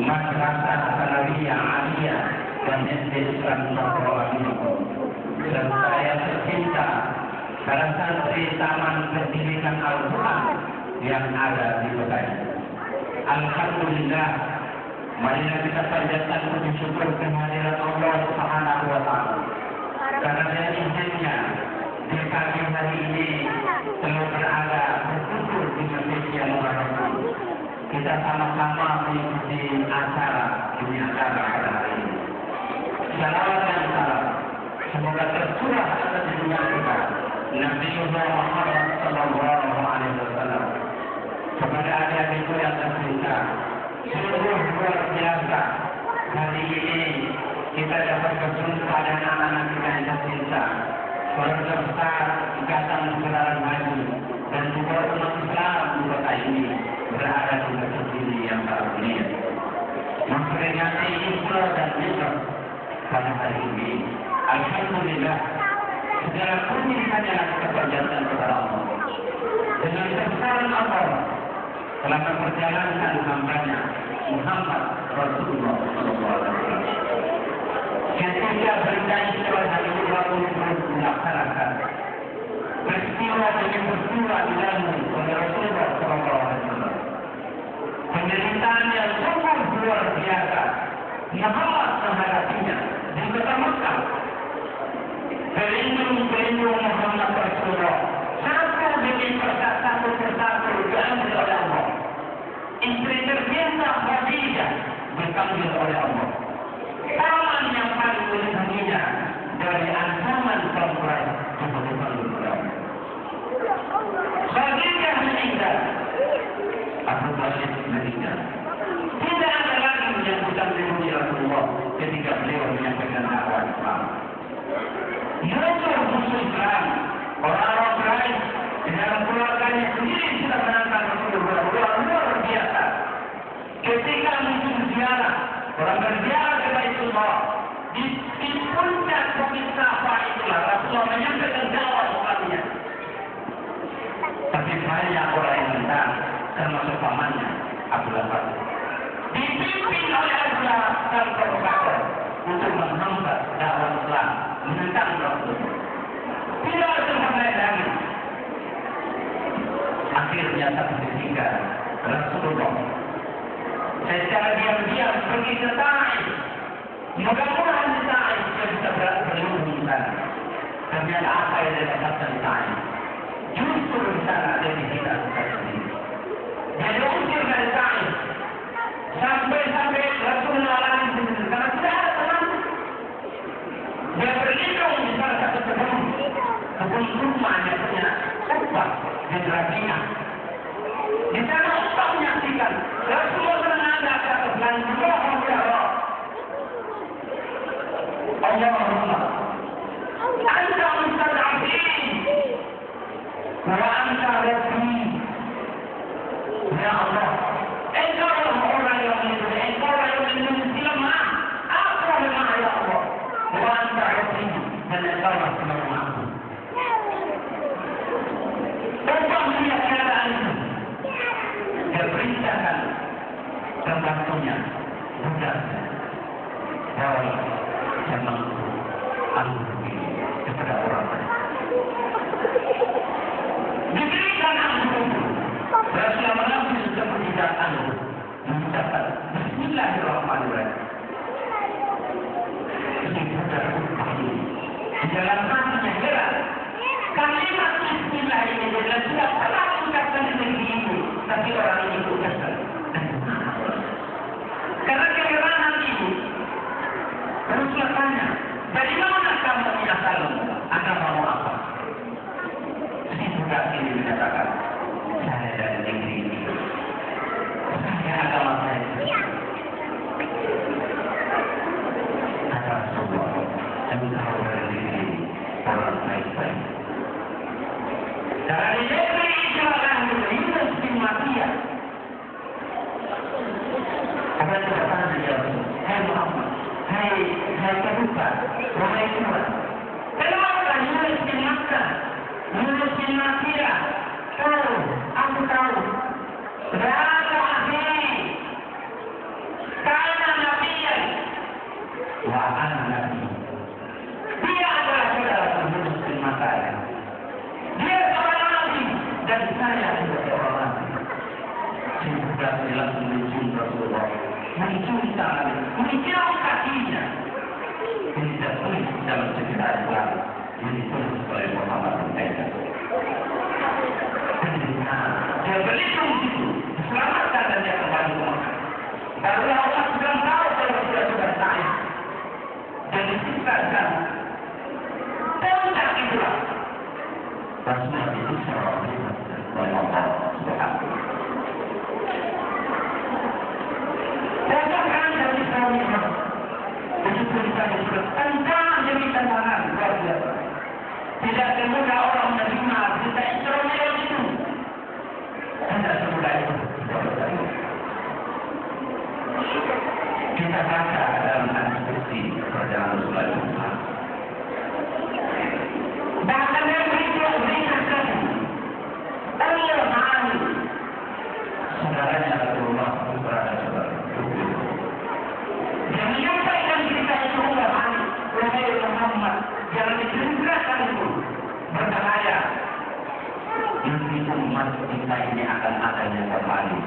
Madrasah Sanawiyah Aliyah dan SD Islam Nusantara. Dan saya tercinta para santri Taman Pendidikan Al-Quran yang ada di kota ini. Alhamdulillah, marilah kita panjatkan puji syukur kehadiran Allah Subhanahu wa Ta'ala. Karena dari izinnya di pagi hari ini telah berada berkumpul di masjid yang mubarak. Kita sama-sama mengikuti acara pada hari ini. Salawat dan salam semoga tercurah atas dunia kita Nabi Muhammad Sallallahu Alaihi Wasallam. Kepada adik-adikku yang tercinta, sungguh luar biasa hari ini kita dapat berjumpa dengan anak-anak kita yang tercinta, keluarga besar Ikatan Persaudaraan Haji dan juga umat Islam di kota ini berada di masjid ini yang sangat mulia. Memperingati Isra dan Mi'raj pada hari ini, alhamdulillah segala puji hanyalah kita panjatkan kepada Allah. Dengan kebesaran Allah telah memperjalankan hambanya Muhammad Rasulullah SAW. Ketika berita Isra dan Mi'raj dilaksanakan, peristiwa demi peristiwa dilalui oleh Rasulullah SAW. Penderitaan yang sungguh luar biasa Muhammad menghadapinya di kota Mekah. Pelindung Muhammad Rasulullah satu demi satu persatu diambil oleh Allah. Istri tercinta Khadijah dipanggil oleh Allah. Taman yang paling melindunginya dari ancaman kaum Quraisy dipanggil oleh Allah. Khadijah meninggal, Abu Bakar meninggal. Tidak ada lagi yang bisa melindungi Rasulullah ketika beliau menyampaikan dakwah Islam. Musuh Islam, orang-orang Quraisy di dalam keluarganya sendiri sudah menantang Rasulullah luar biasa. Ketika musim ziarah, orang berziarah ke Baitullah, di puncak bukit Safa itulah Rasulullah menyampaikan dakwah Islamnya. Tapi banyak orang yang menentang, termasuk pamannya Abu Lahab. Dipimpin oleh Abu Lahab dan Abu Bakar untuk menghambat dakwah Islam, menentang Rasulullah. Tidak terhambat lagi. Akhirnya satu ketika Rasulullah secara diam-diam pergi ke Taif. Mudah-mudahan di Taif dia bisa berlindung di sana. Ternyata apa yang dia dapatkan di Taif? Justru di sana ada di kita sendiri. Dia diusir dari Taif. Sampai Rasulullah lagi sendiri. Karena tidak ada teman. Dia berlindung di salah satu kebun rumahnya punya Uqbah bin Rabi'ah. Di sana Uqbah menyaksikan Rasulullah menanda ke atas langit, mohon ya Allah, Allahumma anta mustad'afin wa anta rabbi. Ya Allah, engkau orang yang melindungi, engkau yang melindungi lemah, aku lemah ya Allah. Wa anta rabbi, dan engkau lah Tuhan aku. Uqbah melihat keadaan itu, dia perintahkan pembantunya, budaknya, bahwa memang anggur ini kepada orang lain. Diberikan anggur, Rasulullah mengambil sepertiga anggur, mengucapkan Bismillahirrahmanirrahim. Ini budak Uqbah ini, di dalam hatinya heran. Kalimat Bismillah ini adalah tidak pernah diucapkan di negeri ini, tapi orang ini ucapkan. Karena keheranan ini, Rasulullah tanya, dari mana kamu asalmu? Agamamu apa? Si budak ini menyatakan, saya dari negeri ini. Saya agama saya. Kata Rasulullah, engkau dari negeri ini, orang baik-baik. Dari negeri Israel Yunus bin Mattiyah. Apa yang dikatakan dia? Hai Muhammad, hai Kabuka, wahai Tuhan. Kenapa Yunus bin Makkah, Yunus bin Mattiyah? Aku tahu. Berada ahli. Rasulullah, mencuri tangan, mencium kakinya. Ini tertulis dalam sejarah Islam yang ditulis oleh Muhammad bin Haidar. Dia berlindung di situ, diselamatkan dan dia kembali ke Mekah. Baru Allah sudah tahu kalau dia sudah sahih dan disiksakan. Tentang itulah Rasulullah itu seorang oleh Allah Subhanahu. Dan sekarang dari suami itu tulisan itu tentang demi tantangan luar biasa. Tidak semudah orang menerima berita Israel itu. Tidak semudah itu. Kita baca dalam hadis kursi perjalanan Rasulullah SAW. Bahkan yang beritakan Allah Maha saudaranya Rasulullah berada saudara. Yang menyampaikan cerita itu Allah Maha wahai Muhammad, jangan diceritakan itu berbahaya. Nanti umat kita ini akan adanya kembali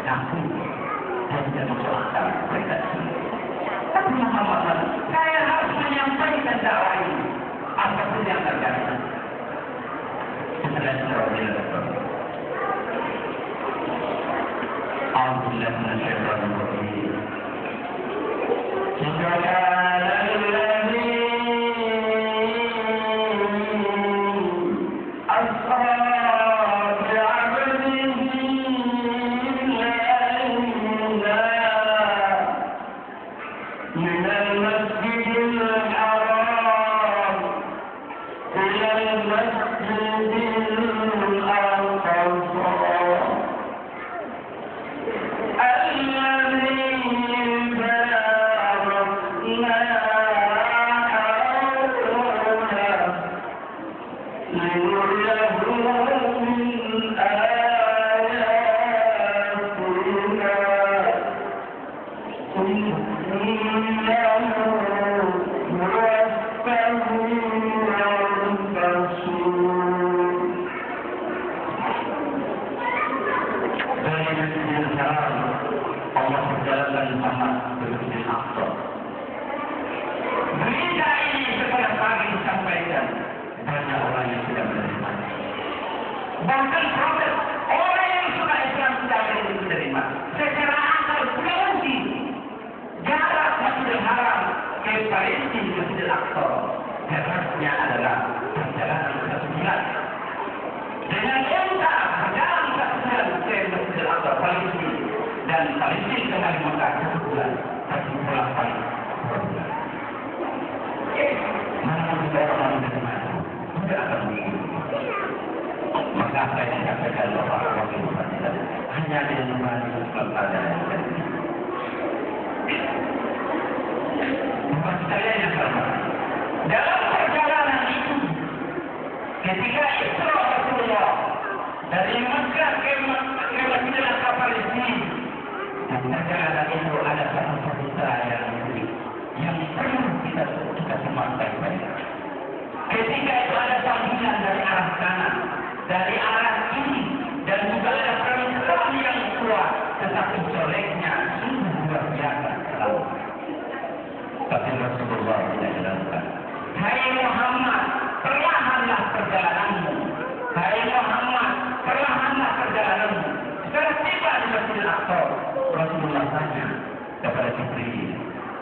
takut dan tidak masuk akal mereka sendiri. Tapi Muhammad, saya harus menyampaikan dakwah ini apapun yang terjadi. Setelah itu Alhamdulillah minasyaitonir rajim. Bahkan proses orang yang suka Islam tidak boleh diterima. Secara akal berarti jarak Masjidil Haram ke Palestina Masjidil Aqsa jaraknya adalah perjalanan 1 bulan. Dengan unta berjalan 1 bulan ke Masjidil Aqsa Palestina dan Palestina kembali Mekah 1 bulan, tapi pulang balik 2 bulan. Mana kita orang menerima tidak akan begitu. Maka apa yang dikatakan bahwa hanya dia kembali kepada bukan sekalian yang sama. Dalam perjalanan itu, ketika Isra Rasulullah dari Mekah ke Madinah ke Palestina, dan perjalanan itu ada satu cerita yang perlu kita sematkan baik. Ketika itu ada panggilan dari arah kanan, dari arah kiri, dan juga ada perempuan yang kuat, tetapi jeleknya sungguh luar biasa. Tapi Rasulullah tidak dilakukan. Hai Muhammad, perlahanlah perjalananmu. Hai Muhammad, perlahanlah perjalananmu. Setelah tiba di Masjidil Aqsa, Rasulullah tanya kepada Jibril,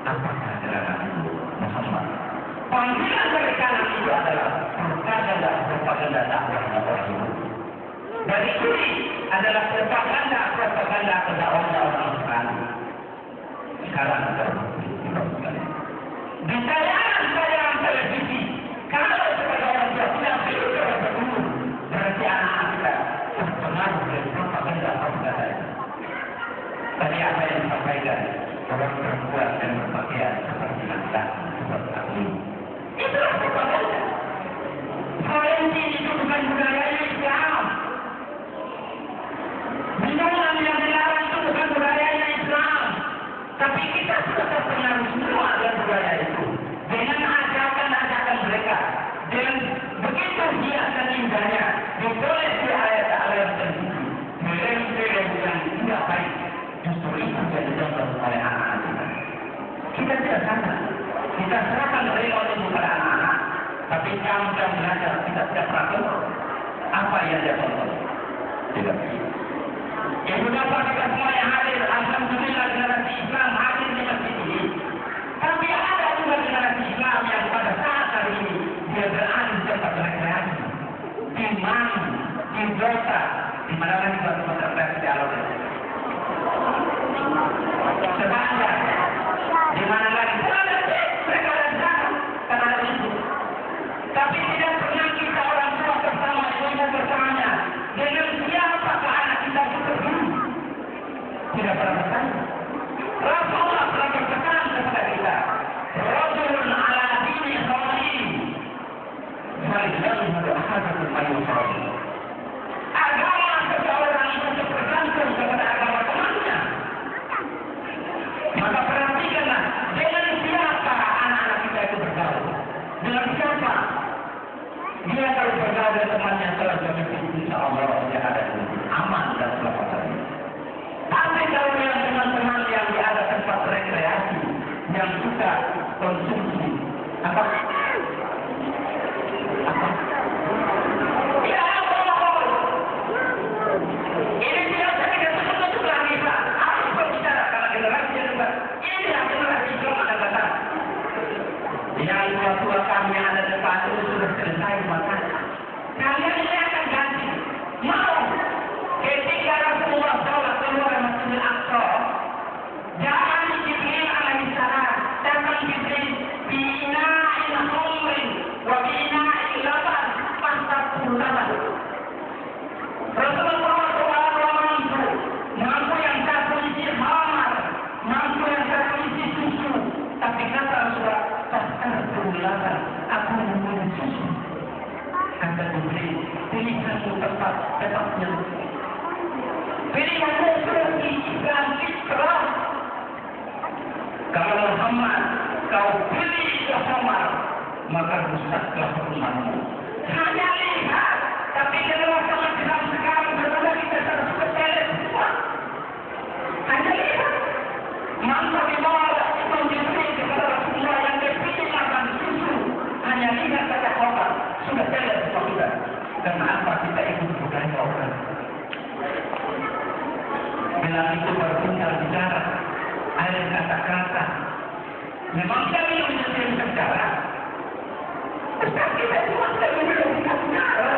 apakah jalananmu Muhammad? Panggilan dari kanan itu adalah propaganda dakwahnya orang itu. Dari kiri adalah propaganda dakwahnya orang Islam. Sekarang terbukti di tayangan televisi, kalau sebagai orang tua tidak berdua, berarti anak kita terpengaruh dari propaganda itu. Tadi apa yang disampaikan orang perempuan dan berpakaian seperti laki-laki, seperti aku. Itulah propaganda. Valentine itu bukan budaya Islam. Minuman yang dilarang itu bukan budaya Islam. Tapi kita sudah terpengaruh semua dengan budaya itu. Dengan ajakan mereka. Dan begitu hiasan indahnya ditulis di ayat-ayat tertentu. Film-film yang tidak baik. kita serahkan remote itu pada anak-anak, tapi kamu yang belajar kita tidak pernah apa yang dia tonton. Tidak. Ibu bapak kita semua yang hadir, alhamdulillah generasi Islam hadir di masjid ini. Tapi ada juga generasi Islam yang pada saat hari ini dia berada di tempat rekreasi, di mana, di desa, di mana lagi tempat rekreasi di alam. Sebanda, di mana lagi mereka ada di sana karena ada itu. Tapi tidak pernah kita orang tua bersama ibu bersamanya dengan siapakah anak kita itu pergi. Tidak pernah bertanya. Rasulullah pernah berpesan kepada kita. Rajulun ala dini khalil. Falijahum al-ahadatul mayyusal. Agama seseorang itu bergantung kepada agama temannya. Maka perhatikanlah dengan siapa anak-anak kita itu bergaul. Dengan siapa? Dia kalau bergaul dengan temannya telah jamin insya Allah dia ada aman dan selamat. Tapi kalau yang teman-teman yang di ada tempat rekreasi yang suka konsumsi apa? Ya Allah, ini tidak saya tidak sebut lagi Pak. Harus berbicara karena generasi yang juga ini yang generasi Islam ada batas. Yang tua-tua kami yang ada depan itu sudah selesai maka kalian ini akan ganti. Mau ketika Rasulullah sholat keluar Masjidil Aqsa, jangan Jibril alaihissalam datang Jibril bi ina'in khamrin wa bi ina'in laban fastaqul laban. Rasulullah mampu yang satu isi khamar, mampu yang satu isi susu, tapi kata Rasulullah fastaqul laban, aku mempunyai susu. Kata Jibril, pilihkan tempat tepatnya. Pilihanmu pergi Islam fitrah. Kalau Muhammad kau pilih Muhammad, maka rusaklah urusanmu. Hanya lihat, tapi kalau sama Islam sekarang berbeda kita harus percaya semua. Hanya lihat, maka di bawah itu diberi kepada Rasulullah yang dipilih makan susu. Hanya lihat kata Allah sudah jelas semua kita. Kenapa kita ikut budaya orang? Bila itu bertinggal bicara, ada kata-kata. Memang kami yang menjadi bicara. Ustaz kita cuma tidak menjadi bicara.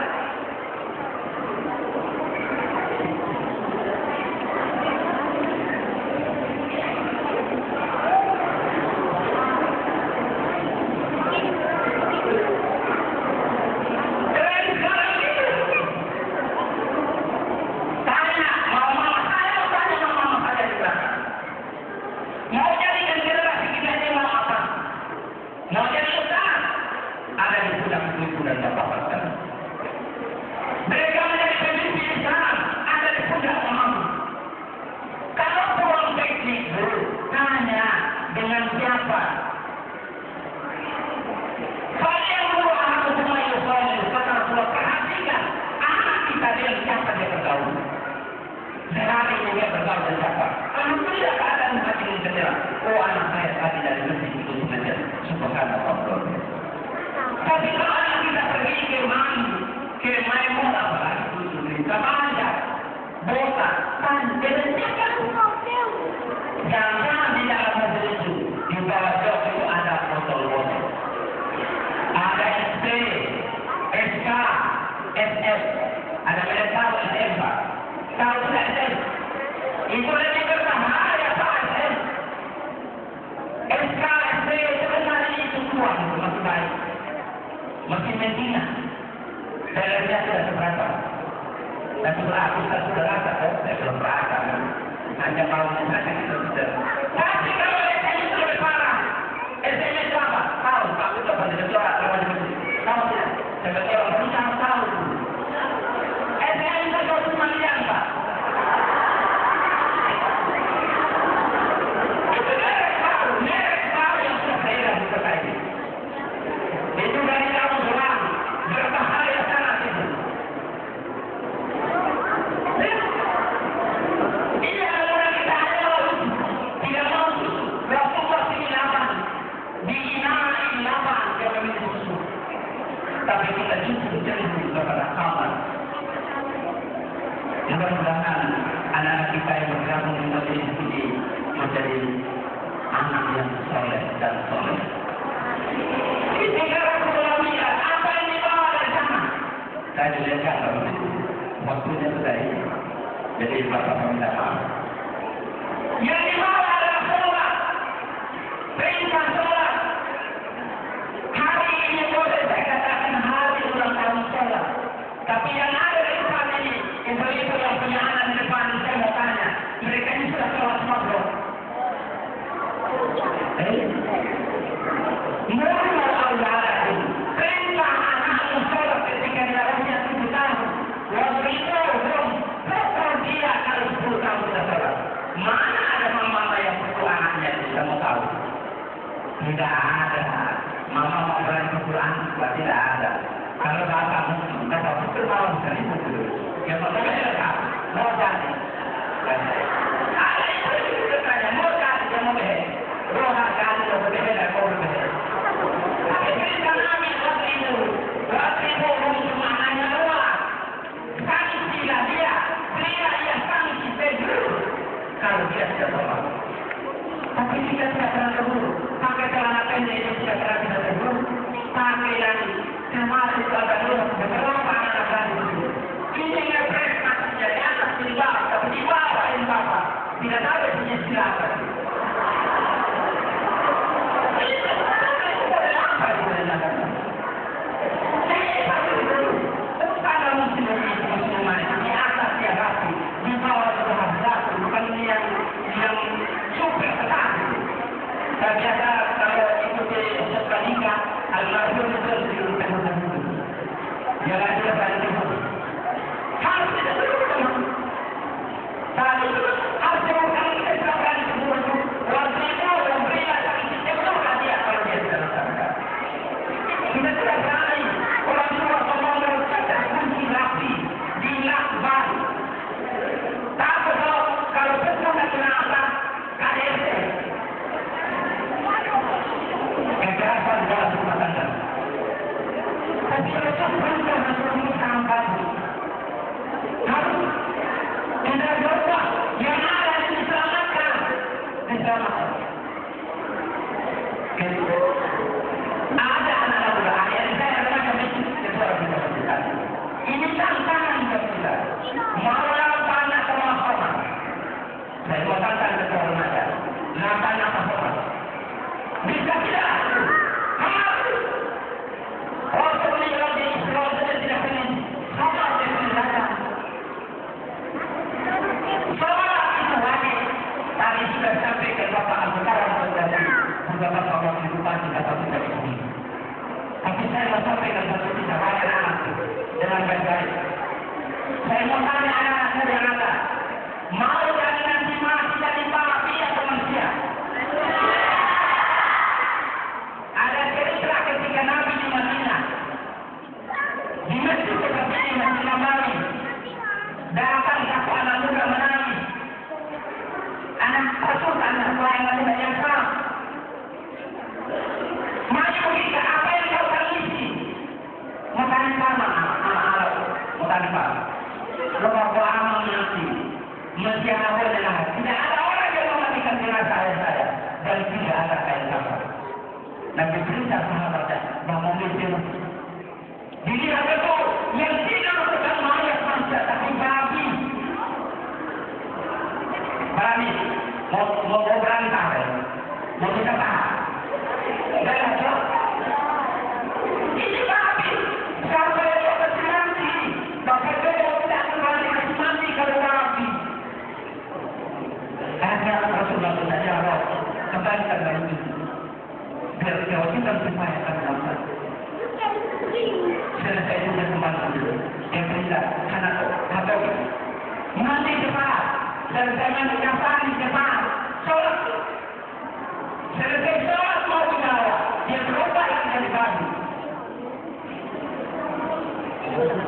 Di lihat waktunya sudah ini. Jadi Bapak minta maaf. Yang dimana adalah sholat. Perintah sholat. Hari ini boleh saya katakan hari ulang tahun sholat. Tapi yang ada di depan ini, itu yang punya anak di depan, saya mau tanya. Mereka ini sudah sholat semua belum? Mula Allah perintah anak sholat ketika dia usia 7 tahun. Waktu itu belum pukul dia kalau 10 tahun sudah sholat. Mana ada mama yang pukul anaknya bisa mau tahu? Tidak ada. Mama mau berani pukul anak, tidak ada. Kalau bapak kata pukul malam sekali pukul. Yang pertama dia mau jadi. Ada itu bertanya mau jadi dia mau behe. Roh kali mau behe dan mau behe. Tapi cerita Nabi waktu itu cuma hanya dua. Sanksi dia, pria yang sanksi peduli. Kalau dia tidak sholat. Tapi jika tidak pernah terburu, pakai celana pendek itu tidak pernah tidak terburu. Pakai yang kemarin itu ada dulu beberapa anak tadi. Ini ngepres maksudnya di atas di bawah, tapi di bawah ini bapak tidak tahu punya silakan. Biasa kalau ikuti setelah nikah, almarhum itu harus diurutkan dulu. Jangan dia balik dulu. Harus tidak dulu. Tadi harus diurutkan setelah balik dulu. Waktu itu yang pria sanksi peduli dia kalau dia tidak laksanakan. Kita tidak berani. Orang tua ngomong kata kunci rapi, dilakban. Takut kalau betul tak kena apa, KDRT. Kekerasan dalam rumah tangga. Tapi besok perintah Rasulullah sampai harus tidak berubah. Yang ada diselamatkan, diselamatkan. Ada anak muda yang saya katakan ketua kita. Ini tantangan kita. Mau panas sama hormat. Saya mau tantang ketua remaja. Nampak apa hormat? Bisa tidak? Rasulullah di Islam tidak ingin sama dengan sholat itu wajib. Tadi sudah sampai ke Bapak Abu Bakar menjadi juga Bapak Wakil Bupati kata tidak ini. Tapi saya mau sampaikan satu tidak wajib anak dengan baik-baik. Saya mau tanya anak-anak saya yang ada, mau jadi nanti mati jadi papi atau manusia? Ada cerita ketika Nabi di Madinah, di masjid seperti ini, Masjid Nabawi, datang satu anak muda menangis. Anak Rasul, anak pelayan muda yang sama. Maju kita, apa yang kau tangisi? Mutani sama, anak-anak, mutani sama. Lepas amal nanti, mesti anak boleh. Tidak ada orang yang mematikan jenazah saya, dan tidak ada kain kafan. Nabi perintah sahabatnya bahwa mikir dilihat betul yang tidak bukan mayat manusia tapi babi. Berani mau berantah mau kita tahan. Ini babi sampai ke nanti bahkan dia tidak kembali ke mati kalau babi. Akhirnya Rasulullah tidak jawab kembali ke dalam itu. Kewajiban supaya akan dapat. Selesai itu kembali dulu. Yang perintah anak habis. Mandi cepat. Selesai mandi kapan cepat. Sholat. Selesai sholat mau dibawa. Dia berubah yang jadi babi.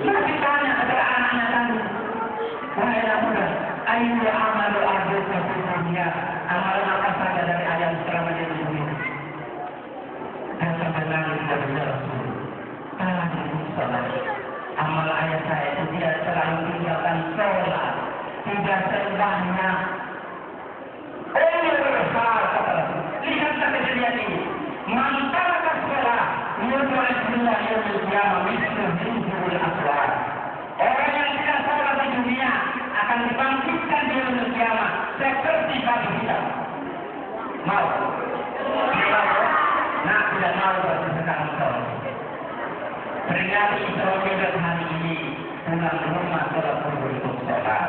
Nabi tanya kepada anak-anak tadi. Wahai anak muda, ayu amalu ardu kebutuhannya. Amalan apa saja dari ayam selama dia di bumi. Dan sampai nangis dari Rasul. Sholat. Amal ayah saya itu tidak selalu tinggalkan sholat. Tidak sebahnya. Besar kata Rasul. Lihatlah kejadian ini. Mantara sholat. Yudhul semua yudhul kiamah. Misal hijrul aswad. dibangkitkan di hari kiamat seperti kami kita. Mau? Nah, tidak mau berarti sekarang sholat. Peringati Isra hari ini pulang rumah sholat untuk sholat.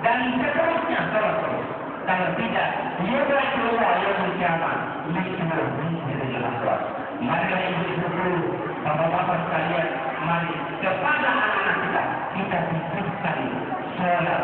Dan seterusnya sholat terus. Kalau tidak, yaudah keluar yang kiamat. Lihat menjadi sholat. Mari ibu-ibu, bapak-bapak sekalian, mari kepada anak-anak kita titipkan sholat